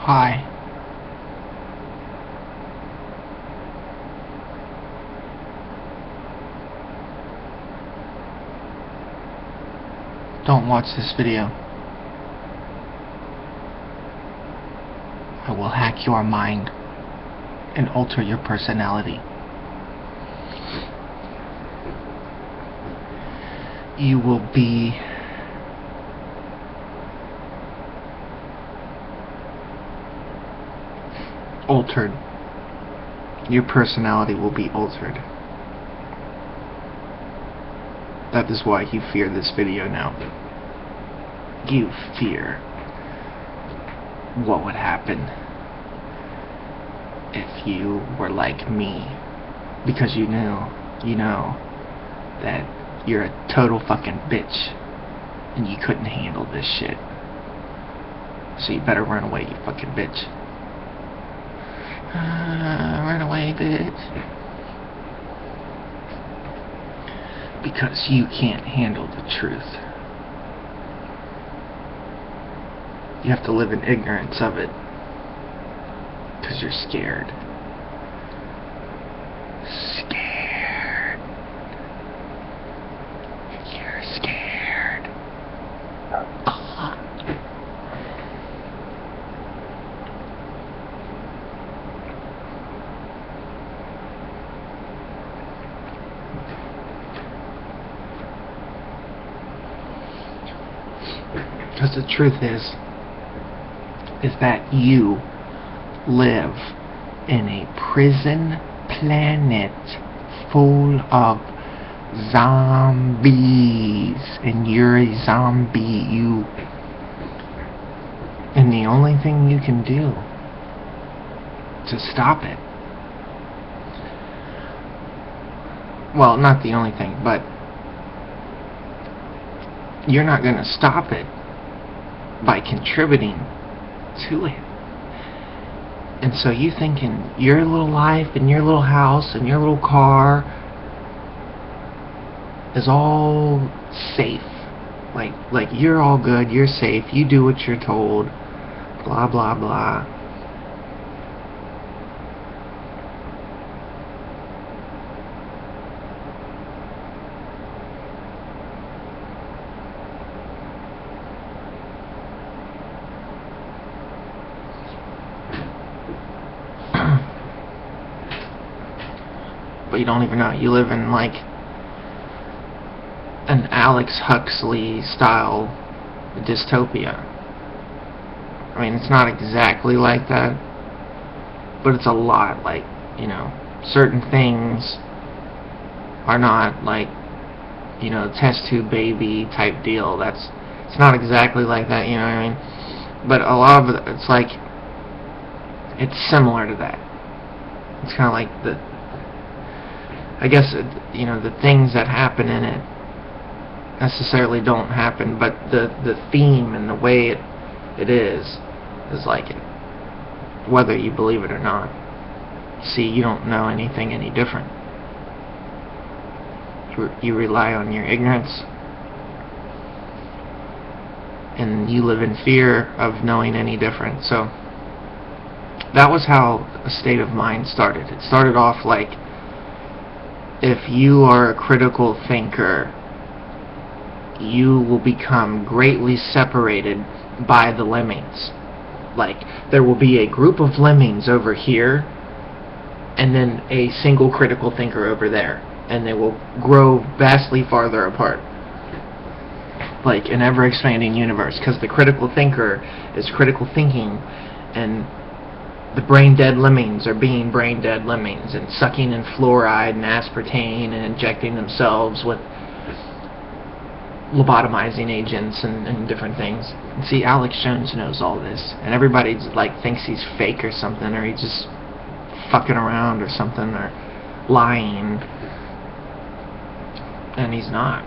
Hi. Don't watch this video. I will hack your mind and alter your personality. You will be altered. Your personality will be altered. That is why you fear this video now. You fear what would happen if you were like me, because you know that you're a total fucking bitch and you couldn't handle this shit. So you better run away, you fucking bitch. Run away, bitch. Because you can't handle the truth. You have to live in ignorance of it. Because you're scared. Scared. You're scared. Because the truth is that you live in a prison planet full of zombies, and you're a zombie, and the only thing you can do to stop it, well, not the only thing, but you're not going to stop it by contributing to it. And so you thinking your little life and your little house and your little car is all safe, like you're all good, you're safe, you do what you're told, blah blah blah. But you don't even know. You live in like an Alex Huxley style dystopia. I mean, it's not exactly like that, but it's a lot like, certain things are not like, test tube baby type deal. It's not exactly like that, you know what I mean? But a lot of it, it's like, it's similar to that. It's kind of like I guess, the things that happen in it necessarily don't happen, but the theme and the way it is like it, whether you believe it or not. See, you don't know anything any different. You rely on your ignorance, and you live in fear of knowing any different. So that was how a state of mind started. It started off like, if you are a critical thinker, you will become greatly separated by the lemmings. Like, there will be a group of lemmings over here, and then a single critical thinker over there, and they will grow vastly farther apart. Like an ever-expanding universe, because the critical thinker is critical thinking, and the brain-dead lemmings are being brain-dead lemmings and sucking in fluoride and aspartame and injecting themselves with lobotomizing agents and different things. And see, Alex Jones knows all this, and everybody thinks he's fake or something, or he's just fucking around or something, or lying, and he's not.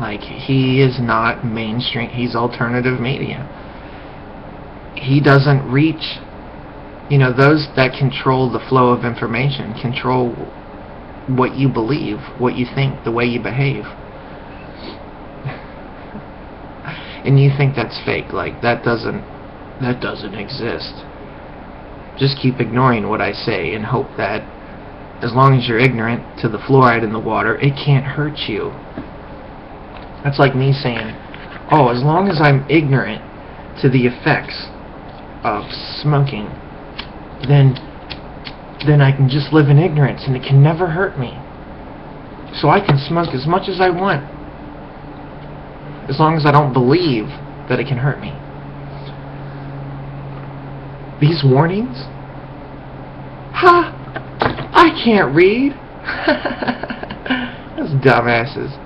Like, he is not mainstream. He's alternative media. He doesn't reach, those that control the flow of information, control what you believe, what you think, the way you behave. And you think that's fake. Like, that doesn't that doesn't exist. Just keep ignoring what I say and hope that as long as you're ignorant to the fluoride in the water, it can't hurt you. That's like me saying, oh, as long as I'm ignorant to the effects of smoking, then I can just live in ignorance and it can never hurt me. So I can smoke as much as I want, as long as I don't believe that it can hurt me. These warnings? Ha! I can't read! Those dumbasses.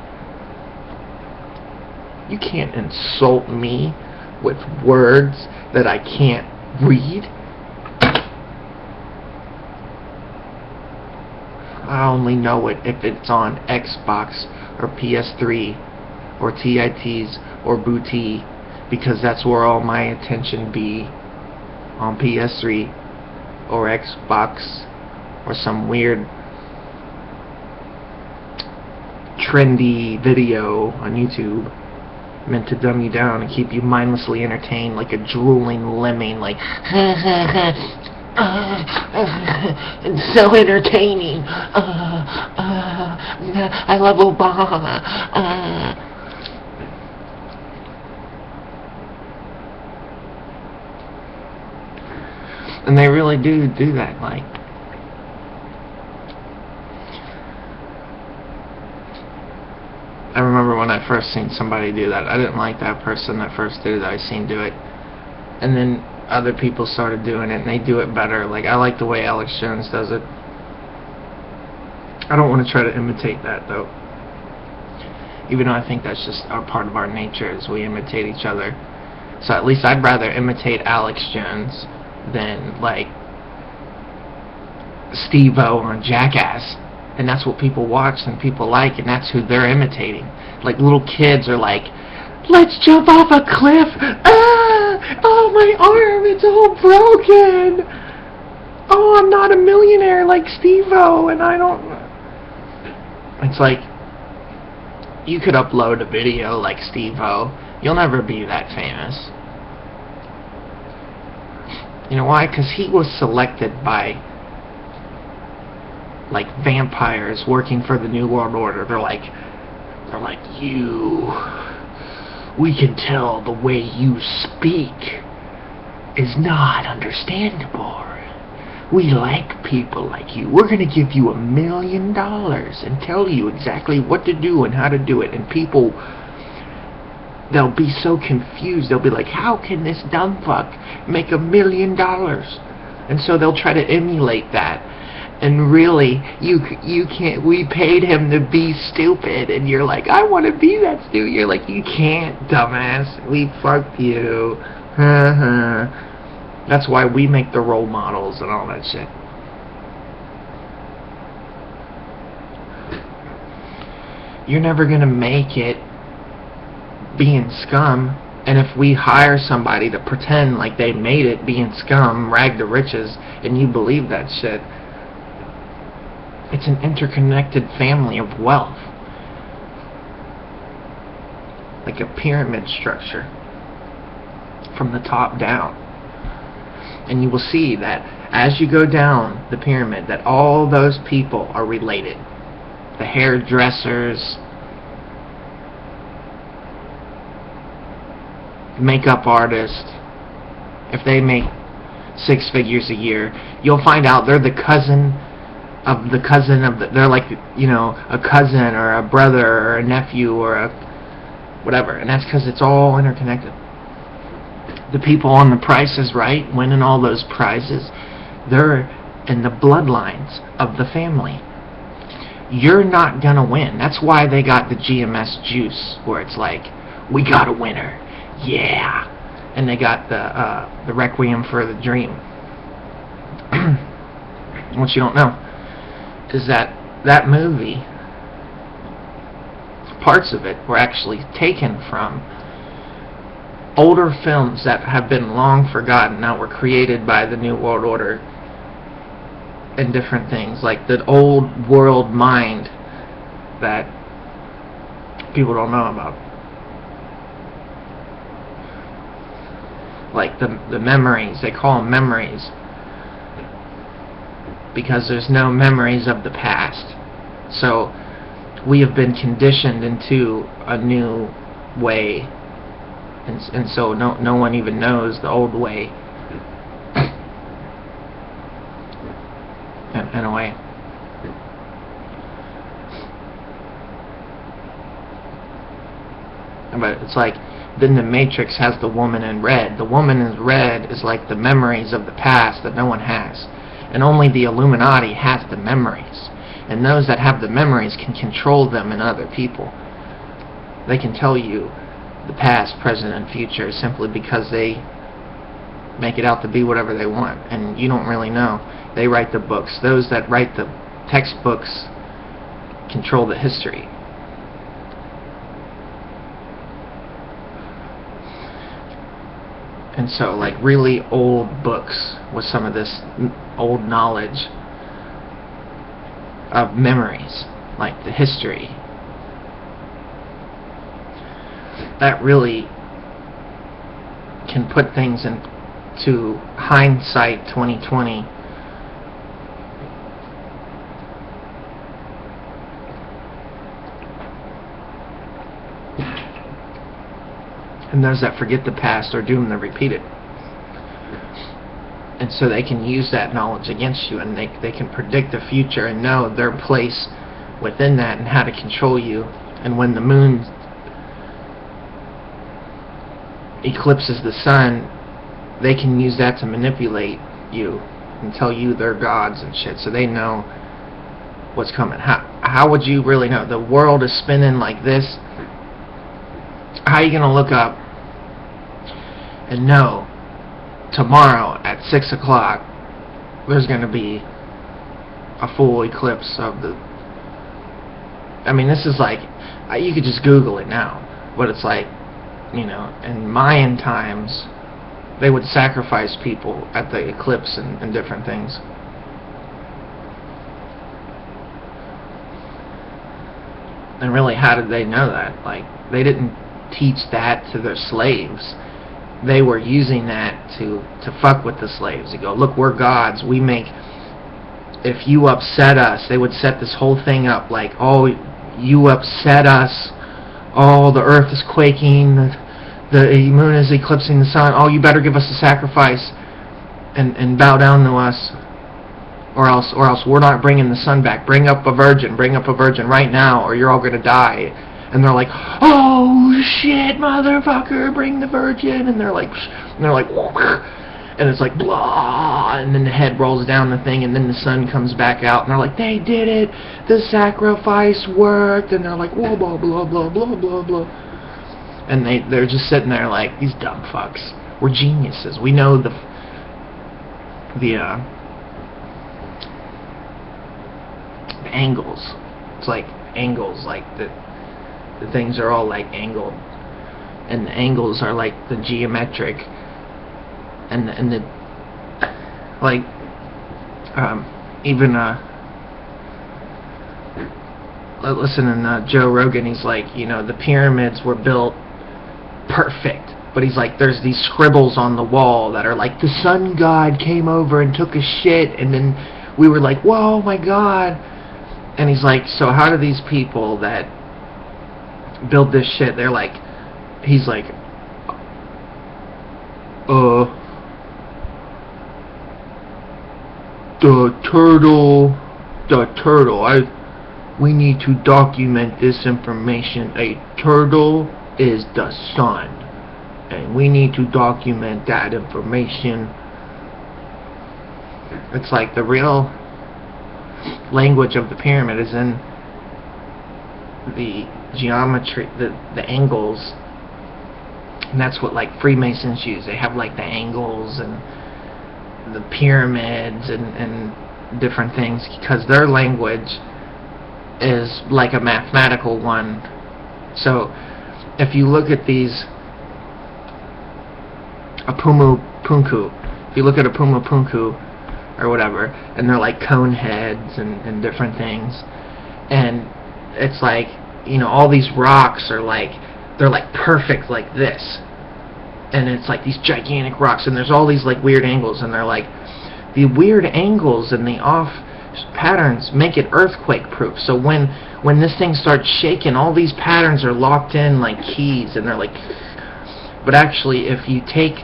You can't insult me with words that I can't read. I only know it if it's on Xbox or PS3 or TITs or Booty, because that's where all my attention be, on PS3 or Xbox or some weird trendy video on YouTube meant to dumb you down and keep you mindlessly entertained like a drooling lemming, like it's so entertaining. I love Obama. And they really do that. Like, I remember when I first seen somebody do that. I didn't like that person that first did it. I seen do it, and then other people started doing it, and they do it better. Like, I like the way Alex Jones does it. I don't want to try to imitate that, though. Even though I think that's just our part of our nature, is we imitate each other. So at least I'd rather imitate Alex Jones than, like, Steve-O on Jackass. And that's what people watch and people like, and that's who they're imitating. Like, little kids are like, let's jump off a cliff! Ah! Oh, my arm, it's all broken! Oh, I'm not a millionaire like Steve-O, and I don't... It's like, you could upload a video like Steve-O. You'll never be that famous. You know why? Because he was selected by, like, vampires working for the New World Order. They're like, you... We can tell the way you speak is not understandable. We like people like you. We're going to give you $1 million and tell you exactly what to do and how to do it. And people, they'll be so confused. They'll be like, how can this dumb fuck make $1 million? And so they'll try to emulate that. And really, you can't. We paid him to be stupid, and you're like, I want to be that stupid. You're like, you can't, dumbass. We fucked you. That's why we make the role models and all that shit. You're never gonna make it being scum. And if we hire somebody to pretend like they made it being scum, rag to riches, and you believe that shit, it's an interconnected family of wealth. Like a pyramid structure from the top down. And you will see that as you go down the pyramid, that all those people are related. The hairdressers, makeup artists, if they make 6 figures a year, you'll find out they're the cousin of the cousin of the, they're like, you know, a cousin or a brother or a nephew or a whatever, and that's because it's all interconnected. The people on The Price is Right, winning all those prizes, they're in the bloodlines of the family. You're not gonna win. That's why they got the GMS juice, where it's like, we got a winner, yeah. And they got the Requiem for the Dream. What you don't know is that movie, parts of it were actually taken from older films that have been long forgotten, that were created by the New World Order and different things, like the old world mind that people don't know about. like the memories. They call them memories because there's no memories of the past. So we have been conditioned into a new way, and so no one even knows the old way in a way. But it's like, then the Matrix has the woman in red. The woman in red is like the memories of the past that no one has. And only the Illuminati has the memories. And those that have the memories can control them and other people. They can tell you the past, present, and future simply because they make it out to be whatever they want. And you don't really know. They write the books. Those that write the textbooks control the history. And so, like, really old books with some of this old knowledge of memories, like the history, that really can put things into hindsight 2020. And those that forget the past are doomed to repeat it. And so they can use that knowledge against you, and they can predict the future and know their place within that and how to control you. And when the moon eclipses the sun, they can use that to manipulate you and tell you they're gods and shit, so they know what's coming. How would you really know? The world is spinning like this. How are you going to look up and know tomorrow at 6 o'clock there's going to be a full eclipse of the... I mean, this is like, you could just Google it now, but it's like, you know, in Mayan times they would sacrifice people at the eclipse and different things. And really, how did they know that? Like, they didn't teach that to their slaves. They were using that to fuck with the slaves. They go, look, we're gods. We make... If you upset us, they would set this whole thing up like, oh, you upset us. Oh, the earth is quaking. The moon is eclipsing the sun. Oh, you better give us a sacrifice and bow down to us. Or else we're not bringing the sun back. Bring up a virgin right now, or you're all going to die. And they're like, oh shit, motherfucker, bring the virgin. And they're like, and it's like, blah, and then the head rolls down the thing, and then the sun comes back out, and they're like, they did it, the sacrifice worked. And they're like, whoa, blah, blah, blah, blah, blah, blah. And they're just sitting there like, these dumb fucks. We're geniuses. We know the angles. It's like angles, like the things are all like angled, and the angles are like the geometric, and the like even listening to Joe Rogan, he's like, you know, the pyramids were built perfect, but he's like, there's these scribbles on the wall that are like, the sun god came over and took a shit, and then we were like, whoa, my god. And he's like, so how do these people that build this shit, they're like, he's like, the turtle, we need to document this information. A turtle is the sun, and we need to document that information. It's like the real language of the pyramid is in the geometry, the angles, and that's what like Freemasons use. They have like the angles and the pyramids and different things, because their language is like a mathematical one. So if you look at these Apumu Punku, if you look at Apumu Punku or whatever, and they're like cone heads and different things, and it's like, you know, all these rocks are like, they're like perfect like this, and it's like these gigantic rocks, and there's all these like weird angles, and they're like, the weird angles and the off patterns make it earthquake proof. So when this thing starts shaking, all these patterns are locked in like keys, and they're like, but actually if you take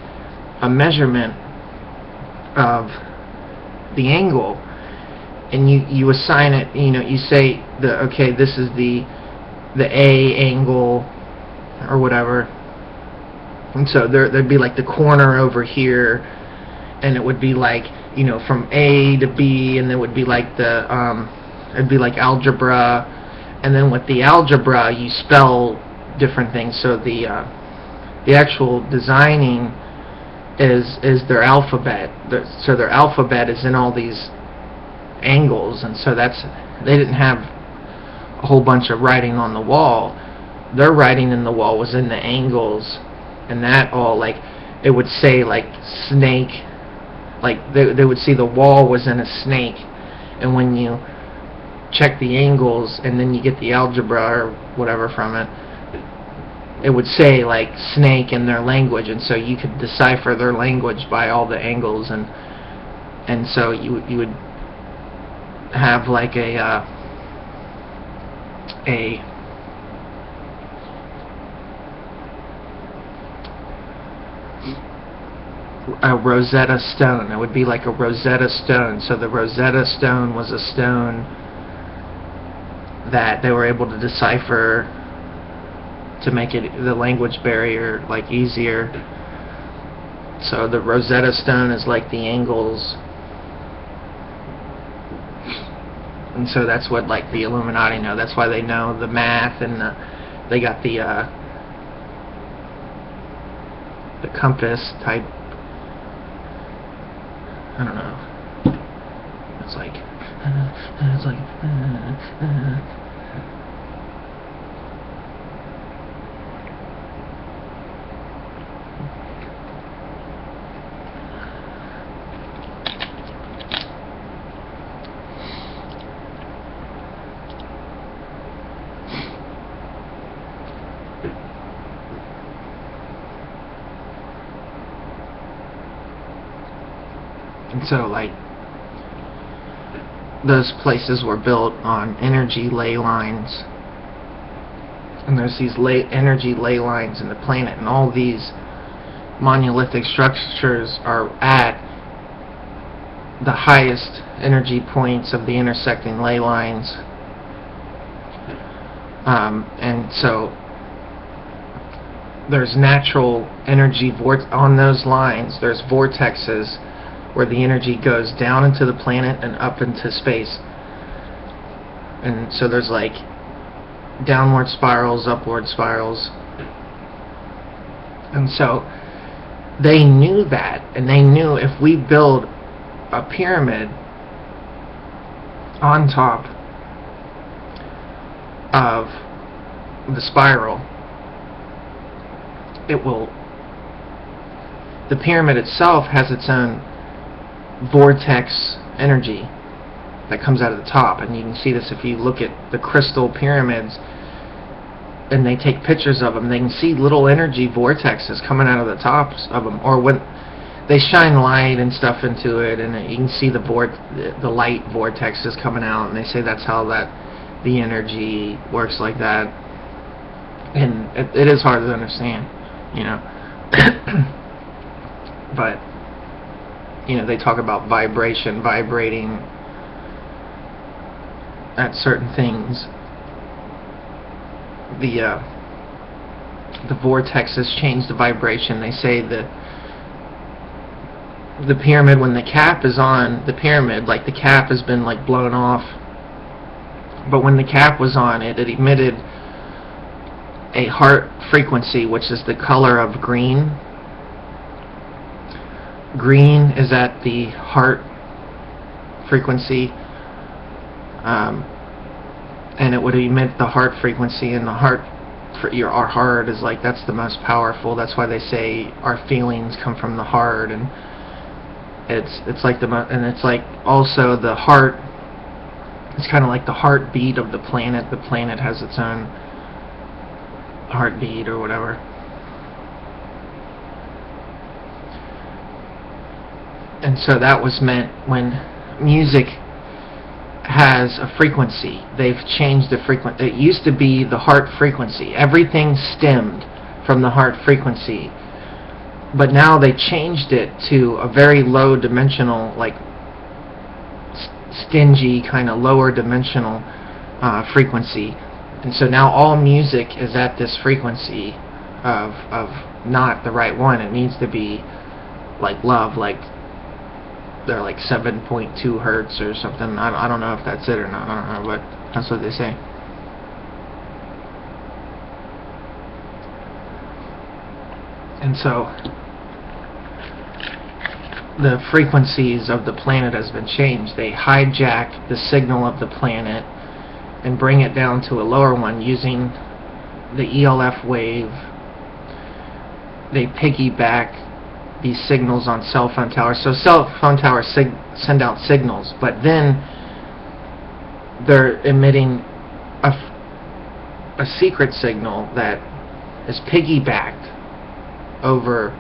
a measurement of the angle and you assign it, you say okay, this is the A angle or whatever, and so there'd be like the corner over here, and it would be like, from A to B, and it would be like it'd be like algebra, and then with the algebra you spell different things. So the actual designing is their alphabet. So their alphabet is in all these angles, and so they didn't have a whole bunch of writing on the wall. Their writing in the wall was in the angles, and that all, like, it would say like snake, like they would see the wall was in a snake, and when you check the angles and then you get the algebra or whatever from it, it would say like snake in their language, and so you could decipher their language by all the angles, and so you would have like a Rosetta Stone. It would be like a Rosetta Stone. So the Rosetta Stone was a stone that they were able to decipher to make it the language barrier like easier. So the Rosetta Stone is like the angles, and so that's what like the Illuminati know. That's why they know the math, and they got the compass type. I don't know. It's like and so like those places were built on energy ley lines, and there's these energy ley lines in the planet, and all these monolithic structures are at the highest energy points of the intersecting ley lines, and so there's natural energy on those lines. There's vortexes where the energy goes down into the planet and up into space, and so there's like downward spirals, upward spirals, and so they knew that, and they knew if we build a pyramid on top of the spiral, the pyramid itself has its own vortex energy that comes out of the top, and you can see this if you look at the crystal pyramids and they take pictures of them. They can see little energy vortexes coming out of the tops of them, or when they shine light and stuff into it, and you can see the light vortexes coming out, and they say that's how the energy works like that. And it is hard to understand, but they talk about vibrating at certain things. The vortexes change the vibration. They say that the pyramid, when the cap is on the pyramid, like the cap has been like blown off, but when the cap was on, it emitted a heart frequency, which is the color of green. Green is at the heart frequency, and it would emit the heart frequency, and the heart, our heart is like, that's the most powerful. That's why they say our feelings come from the heart, and it's like and it's like also the heart. It's kind of like the heartbeat of the planet. The planet has its own heartbeat or whatever. And so that was meant when music has a frequency. They've changed the frequency. It used to be the heart frequency. Everything stemmed from the heart frequency. But now they changed it to a very low dimensional, like stingy, kind of lower dimensional frequency. And so now all music is at this frequency of not the right one. It needs to be like love, like they're like 7.2 hertz or something. I don't know if that's it or not. I don't know, but that's what they say. And so the frequencies of the planet has been changed. They hijack the signal of the planet and bring it down to a lower one using the ELF wave. They piggyback these signals on cell phone towers. So cell phone towers send out signals, but then they're emitting a secret signal that is piggybacked over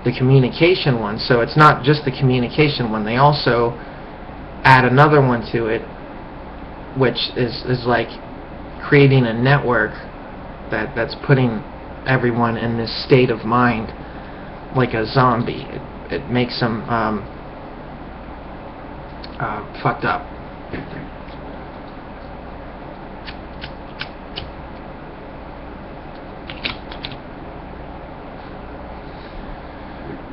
the communication one. So it's not just the communication one. They also add another one to it, which is like creating a network that's putting everyone in this state of mind like a zombie. It makes them fucked up.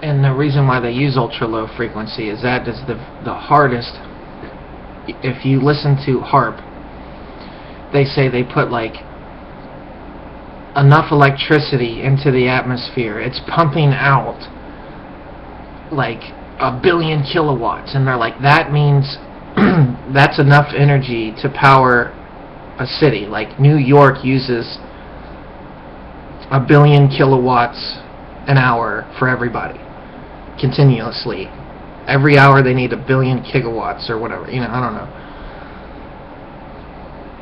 And the reason why they use ultra low frequency is that is the hardest. If you listen to HARP, they say they put like enough electricity into the atmosphere. It's pumping out like 1 billion kilowatts, and they're like, that means that's enough energy to power a city. Like New York uses 1 billion kilowatts an hour for everybody, continuously. Every hour they need 1 billion gigawatts or whatever, I don't know.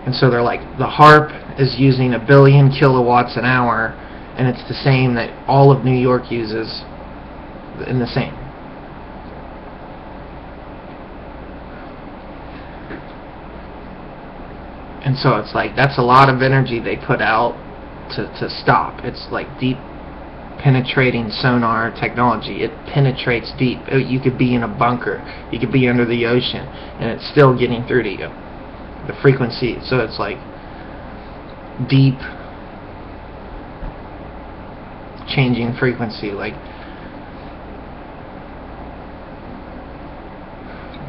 And so they're like, the HARP is using 1 billion kilowatts an hour, and it's the same that all of New York uses, in the same. And so it's like, that's a lot of energy they put out to stop. It's like deep penetrating sonar technology. It penetrates deep. You could be in a bunker, you could be under the ocean, and it's still getting through to you. The frequency, so it's like deep changing frequency, like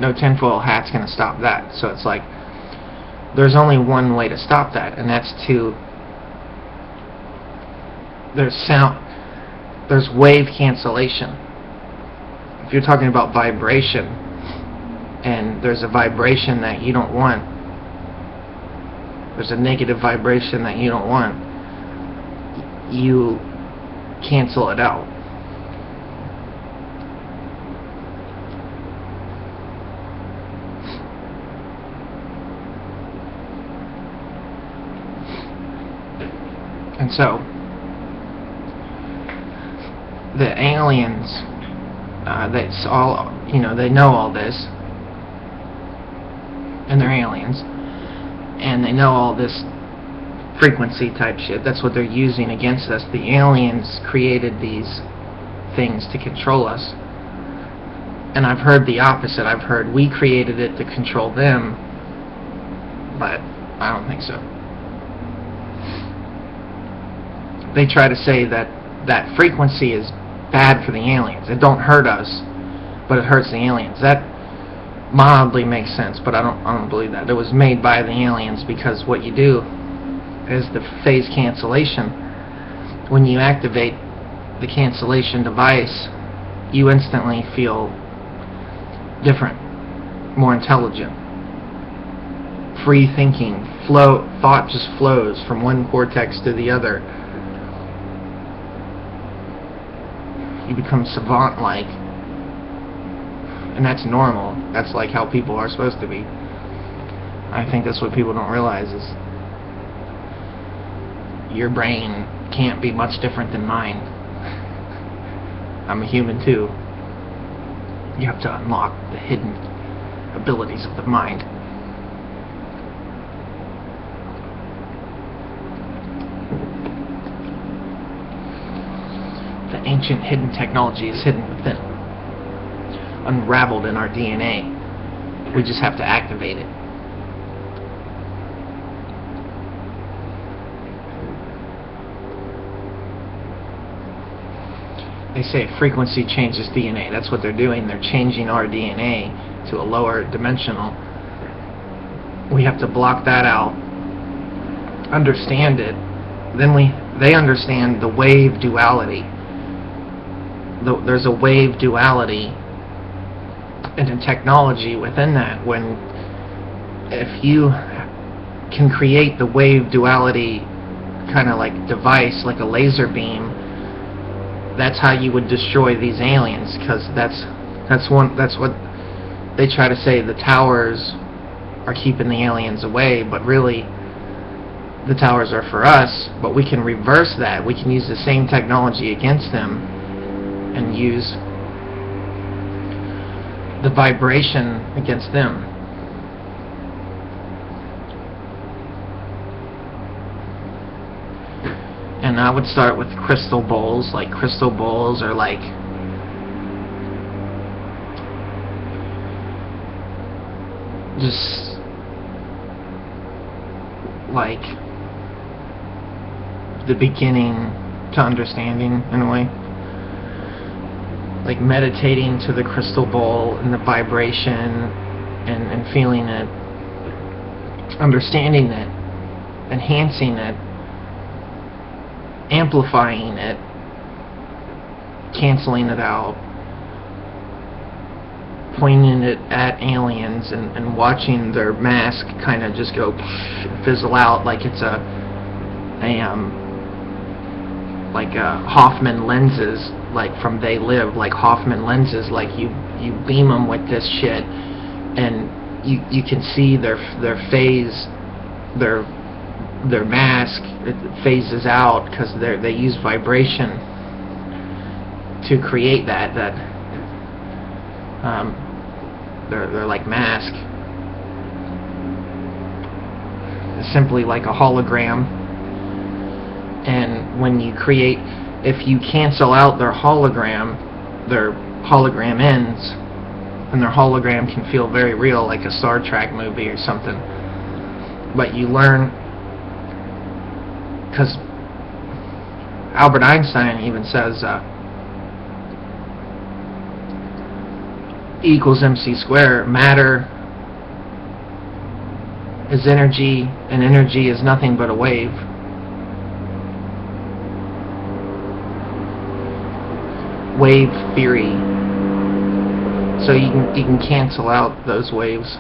no tinfoil hat's gonna stop that. So it's like there's only one way to stop that, and that's there's wave cancellation. If you're talking about vibration, and there's a vibration that you don't want, there's a negative vibration that you don't want, you cancel it out. And so the aliens, that's all, they know all this, and they're aliens, and they know all this frequency type shit. That's what they're using against us. The aliens created these things to control us. And I've heard the opposite. I've heard we created it to control them, but I don't think so. They try to say that that frequency is bad for the aliens. It don't hurt us, but it hurts the aliens. That mildly makes sense, but I don't believe that. It was made by the aliens, because what you do is the phase cancellation. When you activate the cancellation device, you instantly feel different, more intelligent, free thinking, thought just flows from one cortex to the other. You become savant-like, and that's normal. That's like how people are supposed to be. I think that's what people don't realize, is your brain can't be much different than mine. I'm a human too. You have to unlock the hidden abilities of the mind. The ancient hidden technology is hidden within, unraveled in our DNA. We just have to activate it. They say frequency changes DNA. That's what they're doing. They're changing our DNA to a lower dimensional. We have to block that out, understand it. Then they understand the wave duality. There's a wave duality and a technology within that. When if you can create the wave duality kind of like device, like a laser beam, that's how you would destroy these aliens, because that's what they try to say. The towers are keeping the aliens away, but really the towers are for us. But we can reverse that. We can use the same technology against them and use the vibration against them. And I would start with crystal bowls. Like, crystal bowls are like just like the beginning to understanding, in a way. Like meditating to the crystal bowl and the vibration and feeling it, understanding it, enhancing it, amplifying it, canceling it out, pointing it at aliens and watching their mask kind of just go fizzle out like it's a Hoffman lenses, like from They Live, like Hoffman lenses, like you beam them with this shit and you can see their phase, their mask, it phases out because they use vibration to create that they're like mask. It's simply like a hologram. And when you create, if you cancel out their hologram ends, and their hologram can feel very real, like a Star Trek movie or something. But you learn, because Albert Einstein even says E equals mc squared. Matter is energy, and energy is nothing but a wave. Wave theory. So you can cancel out those waves.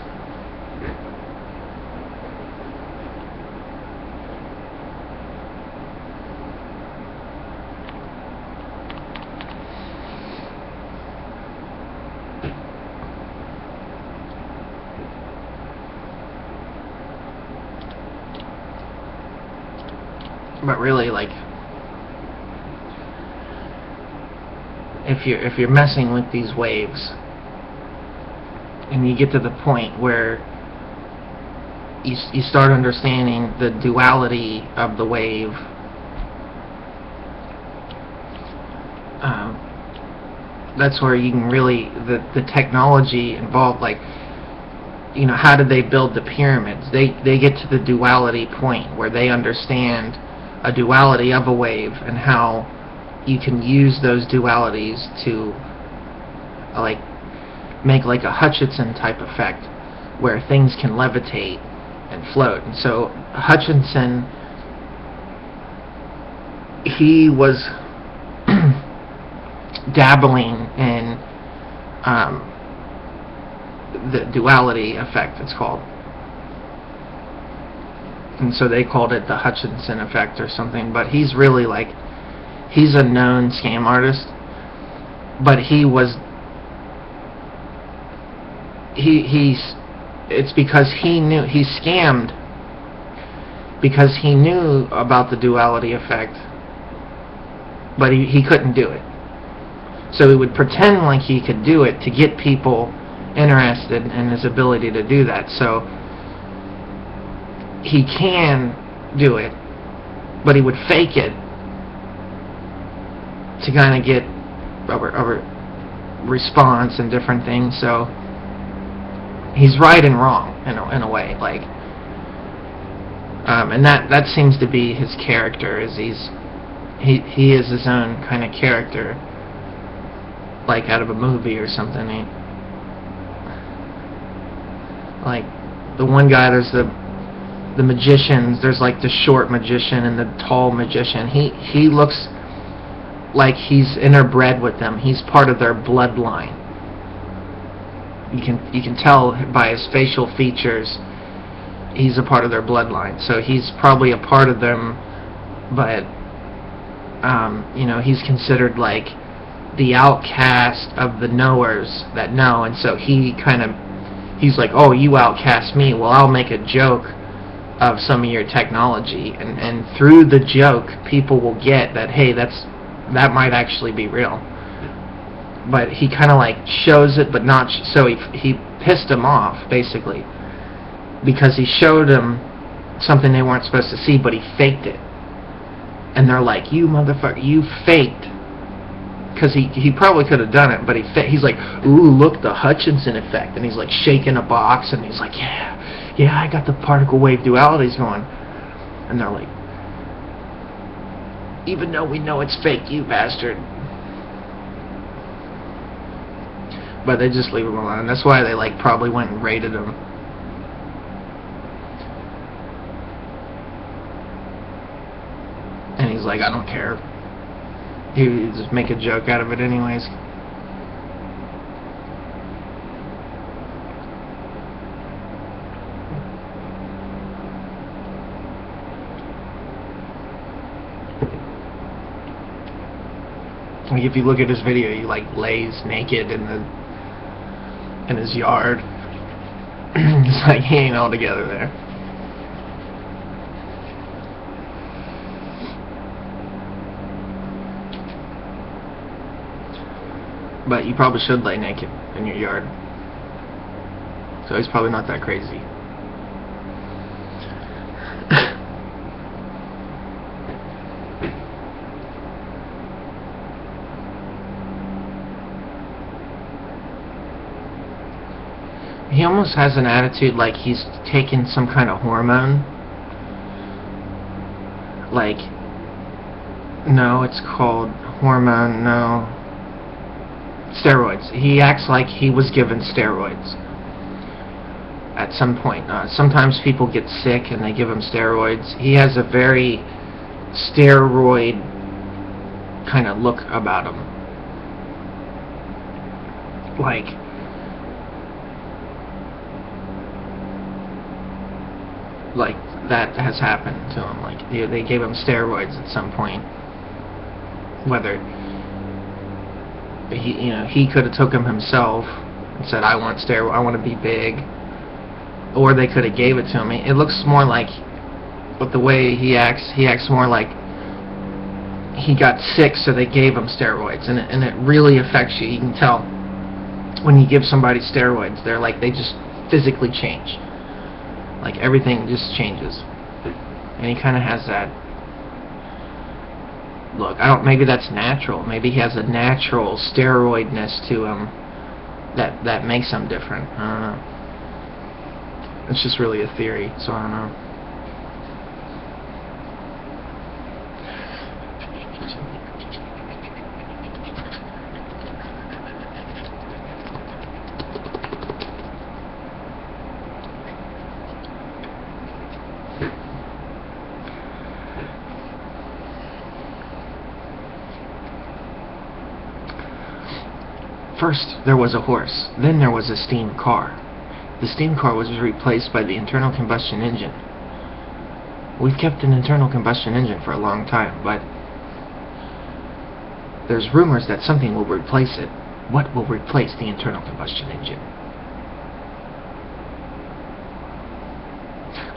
But really, like, if you're messing with these waves and you get to the point where you start understanding the duality of the wave, that's where you can really, the technology involved, like, you know, how did they build the pyramids? They get to the duality point where they understand a duality of a wave and how you can use those dualities to like make like a Hutchinson type effect where things can levitate and float. And so Hutchinson, he was dabbling in the duality effect, it's called. And so they called it the Hutchinson effect or something. But he's really like, he's a known scam artist. But it's because he knew, he scammed because he knew about the duality effect, but he couldn't do it. So he would pretend like he could do it to get people interested in his ability to do that. So he can do it, but he would fake it to kind of get a response and different things. So he's right and wrong in a way, like, and that seems to be his character. Is he is his own kind of character, like out of a movie or something. Like the one guy, there's the magicians. There's like the short magician and the tall magician. He looks like he's interbred with them. He's part of their bloodline. You can tell by his facial features he's a part of their bloodline. So he's probably a part of them, but he's considered like the outcast of the knowers that know, and so he's like, oh, you outcast me, well, I'll make a joke of some of your technology, and through the joke people will get that, hey, that might actually be real. But he kind of like shows it, but not so he pissed him off basically, because he showed him something they weren't supposed to see, but he faked it. And they're like, you motherfucker, you faked. Because he probably could have done it, but he's like, ooh, look, the Hutchinson effect. And he's like shaking a box, and he's like, yeah, I got the particle wave dualities going. And they're like, even though we know it's fake, you bastard. But they just leave him alone. That's why they like probably went and raided him. And he's like, I don't care. He would just make a joke out of it anyways. Like if you look at his video, he like lays naked in his yard. It's like he ain't all together there. But you probably should lay naked in your yard. So he's probably not that crazy. He almost has an attitude like he's taken some kind of hormone. Like, no, it's called hormone, no. Steroids. He acts like he was given steroids at some point. Sometimes people get sick and they give him steroids. He has a very steroid kind of look about him. Like that has happened to him. Like they gave him steroids at some point. Whether he could have took him himself and said, I want steroids, I want to be big, or they could have gave it to him. It looks more like, but the way he acts more like he got sick, so they gave him steroids, and it really affects you. You can tell when you give somebody steroids, they're like, they just physically change. Like everything just changes, and he kind of has that look. Maybe that's natural. Maybe he has a natural steroidness to him that makes him different. I don't know. It's just really a theory, so I don't know. First there was a horse, then there was a steam car. The steam car was replaced by the internal combustion engine. We've kept an internal combustion engine for a long time, but there's rumors that something will replace it. What will replace the internal combustion engine?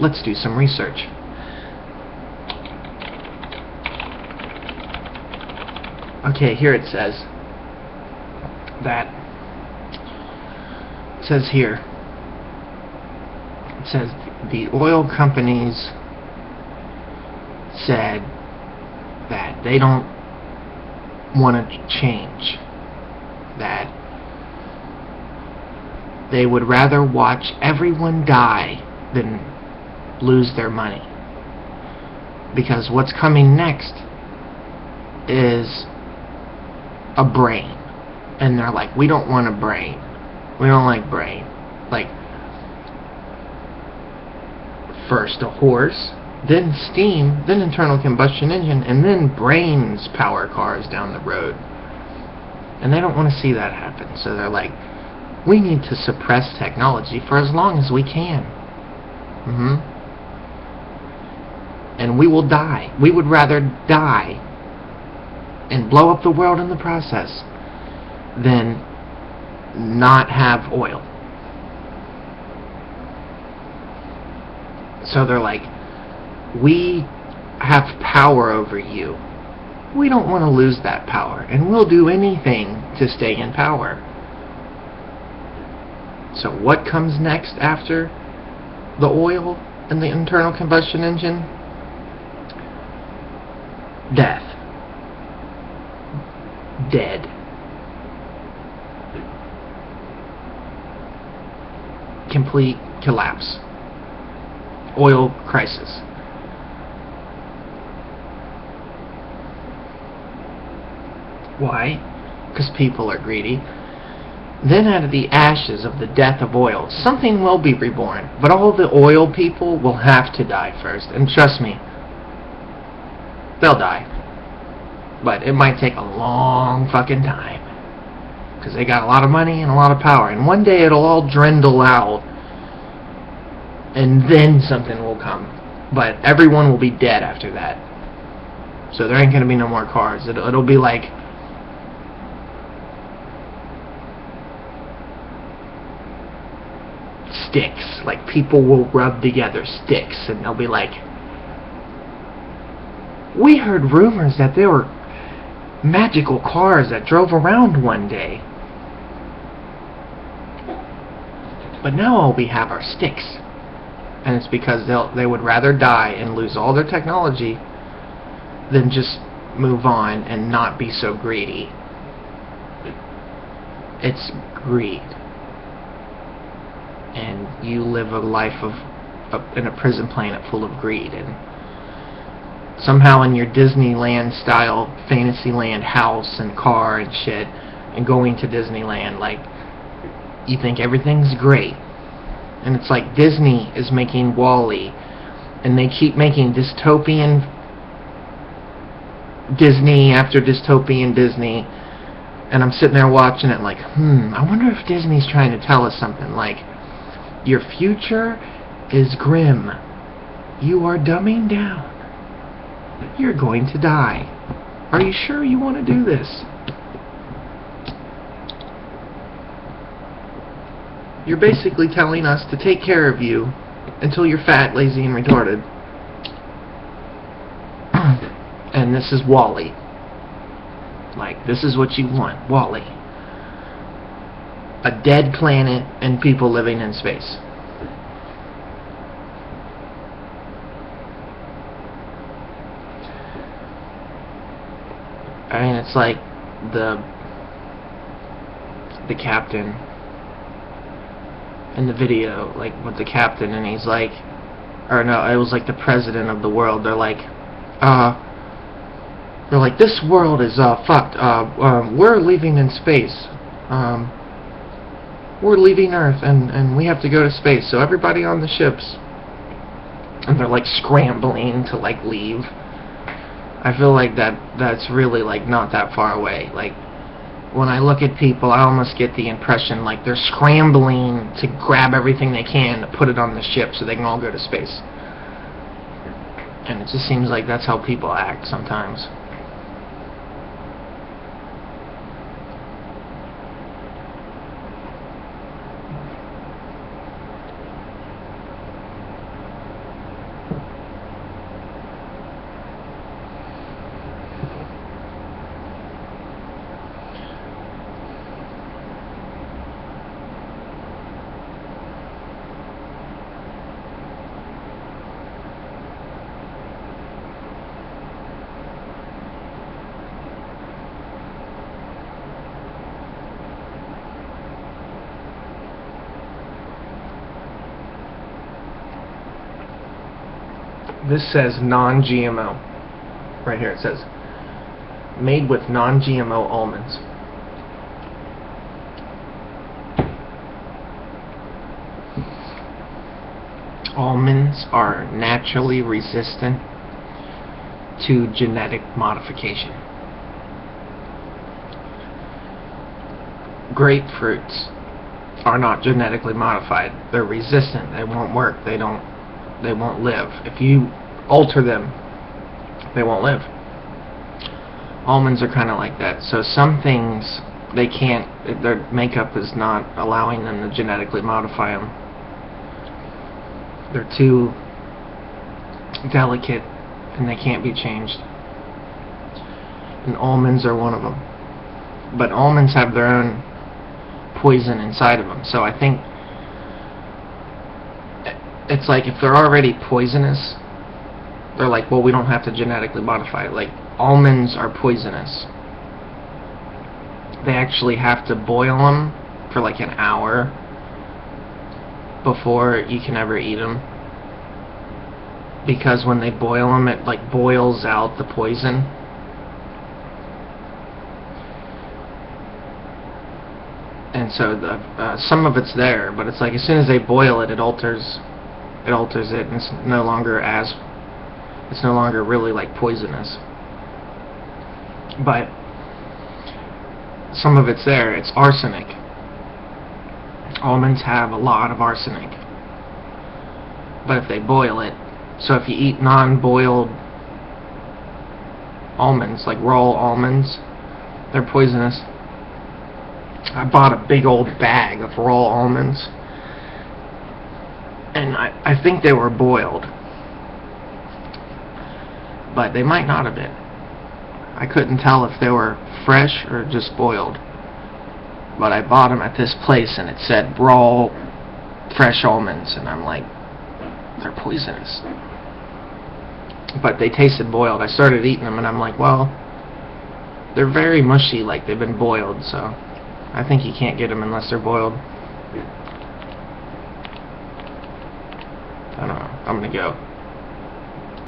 Let's do some research. Okay, here it says, that it says here, it says the oil companies said that they don't want to change, that they would rather watch everyone die than lose their money, because what's coming next is a brain, and they're like, we don't want a brain, we don't like brain. Like, first a horse, then steam, then internal combustion engine, and then brains power cars down the road. And they don't want to see that happen, so they're like, we need to suppress technology for as long as we can. And we will die. We would rather die and blow up the world in the process than not have oil. So they're like, we have power over you. We don't want to lose that power, and we'll do anything to stay in power. So what comes next after the oil and the internal combustion engine? Death. Dead. Complete collapse. Oil crisis. Why? Because people are greedy. Then out of the ashes of the death of oil, something will be reborn. But all the oil people will have to die first. And trust me, they'll die. But it might take a long fucking time, because they got a lot of money and a lot of power. And one day it'll all dwindle out, and then something will come. But everyone will be dead after that. So there ain't going to be no more cars. It'll be like sticks. Like, people will rub together sticks, and they'll be like, we heard rumors that there were magical cars that drove around one day, but now all we have are sticks. And it's because they would rather die and lose all their technology than just move on and not be so greedy. It's greed. And you live a life in a prison planet full of greed, and somehow in your Disneyland style Fantasyland house and car and shit, and going to Disneyland, like, you think everything's great. And it's like Disney is making WALL-E, and they keep making dystopian Disney after dystopian Disney, and I'm sitting there watching it like, I wonder if Disney's trying to tell us something, like, your future is grim, you are dumbing down, you're going to die, are you sure you want to do this? You're basically telling us to take care of you until you're fat, lazy, and retarded. And this is WALL-E. Like, this is what you want, WALL-E. A dead planet and people living in space. I mean, it's like the captain in the video, like, with the captain, and he's like, or no, it was like the president of the world. They're like, this world is fucked. We're leaving in space. We're leaving Earth, and we have to go to space. So everybody on the ships, and they're like scrambling to like leave. I feel like that's really like not that far away. Like, when I look at people, I almost get the impression like they're scrambling to grab everything they can to put it on the ship so they can all go to space. And it just seems like that's how people act sometimes. This says non-GMO. Right here it says, made with non-GMO almonds. Almonds are naturally resistant to genetic modification. Grapefruits are not genetically modified. They're resistant. They won't work. They won't live. If you alter them, they won't live. Almonds are kind of like that. So some things they can't, their makeup is not allowing them to genetically modify them. They're too delicate and they can't be changed. And almonds are one of them. But almonds have their own poison inside of them. So I think it's like if they're already poisonous, they're like, well, we don't have to genetically modify it. Like, almonds are poisonous. They actually have to boil them for like an hour before you can ever eat them, because when they boil them, it like boils out the poison. And so some of it's there, but it's like as soon as they boil it, it alters it, and it's no longer really like poisonous. But some of it's there. It's arsenic. Almonds have a lot of arsenic. But if they boil it, so if you eat non-boiled almonds, like raw almonds, they're poisonous. I bought a big old bag of raw almonds, and I think they were boiled, but they might not have been. I couldn't tell if they were fresh or just boiled. But I bought them at this place and it said raw fresh almonds, and I'm like, they're poisonous. But they tasted boiled. I started eating them and I'm like, well, they're very mushy, like they've been boiled, so I think you can't get them unless they're boiled. I don't know. I'm gonna go.